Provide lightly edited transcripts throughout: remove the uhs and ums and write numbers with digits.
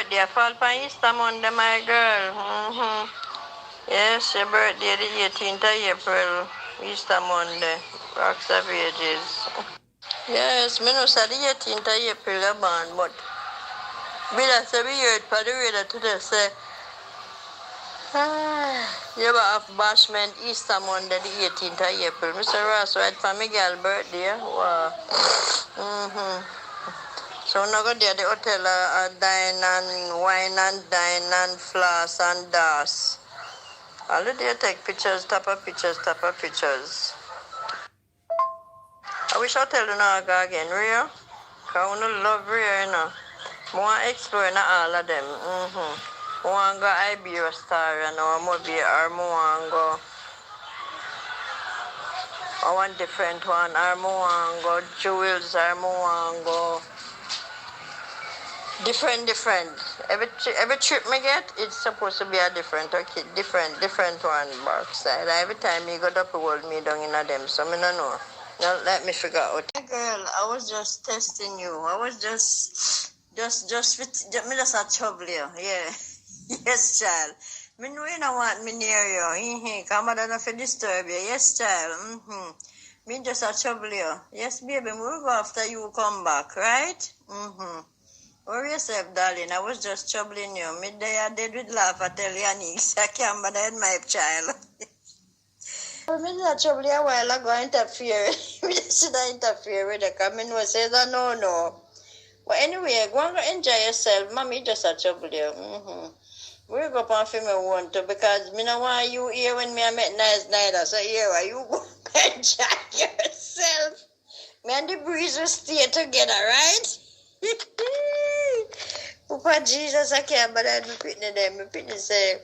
birthday. I fall for Easter Monday, my girl. Yes, your birthday the 18th of April. Easter Monday. Rocks of Ages. Yes, me know say the 18th of April you're born, but Bill say we heard for the radio today say you have bashment Easter Monday the 18th of April. Mr. Ross right for my girl birthday. Wow. So now go there the hotel dine and wine and dine and floss and dance. All the day take pictures, top of pictures, top of pictures. I wish I tell you now go again, Rio. Because I love Rio, you know. I want to explore all of them. I want to go Iberia Star, you know, maybe, or I want to go. I want different one, or I want to go Jewels, or I want to go. Different. Every trip me get, it's supposed to be a different one backside. Every time you go up, hold me down in a them, so I don't know. Now let me figure out. Hey girl, I was just testing you. I was just me just a trouble you. Yeah. Yes, child. Me know you don't want me near you. Come on, don't disturb you. Yes, child. Me just a trouble you. Yes, baby, we will go after you come back, right? Worry yourself, darling. I was just troubling you. Midday I did with laugh. I tell you, Anix, I can't bother my child. I mean, that trouble you a while ago interfere. We just shouldn't interfere with her. Because I know says no. But anyway, go and enjoy yourself. Mommy just a trouble you. We'll go up and film me one too. Because me don't want you here when me I met nice neither. So here, you go enjoy yourself. Me and the breeze will stay together, right? Papa Jesus, I can't bother me pitney them. Me pitney say,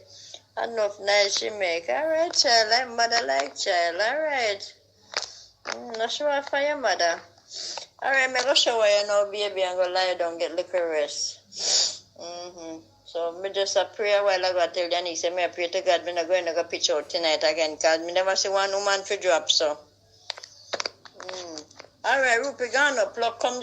enough nice she make. Alright, child, like mother like child. Alright. Not sure for your mother. Alright, me go shower you now, baby, and go lie down, get little rest. So, me just a pray a while ago, I tell you, I say, me a pray to God, me not going to go pitch out tonight again, because me never see one woman for drop, so. Alright, Rupi, gone up, look, come